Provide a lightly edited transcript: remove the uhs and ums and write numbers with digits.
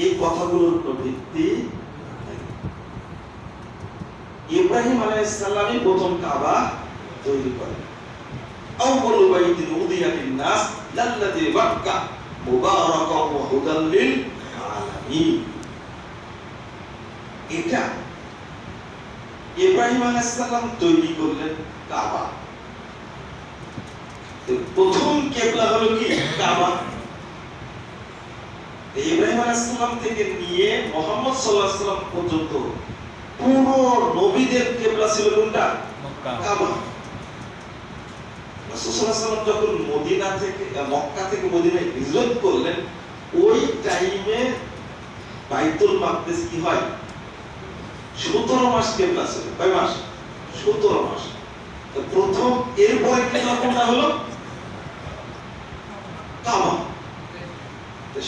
এই কথাগুলোর উপর ভিত্তি ইব্রাহিম আলাইহিস সালামই প্রথম কাবা তৈরি করেন। আউয়ালু বাইতিন উদিয়া লিন-নাস লাল্লাযী বাক্কা মুবারাকান ওয়া হুদাল লিল আলামিন। এটা ইব্রাহিম আলাইহিস সালাম তৈরি করলেন কাবা। তো প্রথম কিবলা হলো কি? কাবা। ইব্রাহিম আলাইহিস সালাম থেকে নিয়ে মুহাম্মদ সাল্লাল্লাহু আলাইহি ওয়াসাল্লাম পর্যন্ত পুরো নবীদের কিবলা ছিল কোনটা? কাবা। রাসূল সাল্লাল্লাহু আলাইহি ওয়াসাল্লাম যখন মদিনা থেকে মক্কা থেকে মদিনায় হিজরত করলেন, ওই টাইমে বাইতুল মাকদিস কি হয়? 17 মাস কিবলা ছিল। কয় মাস? 17 মাস। তো প্রথম এরপরে কিবলা কোনটা হলো? কাবা। তো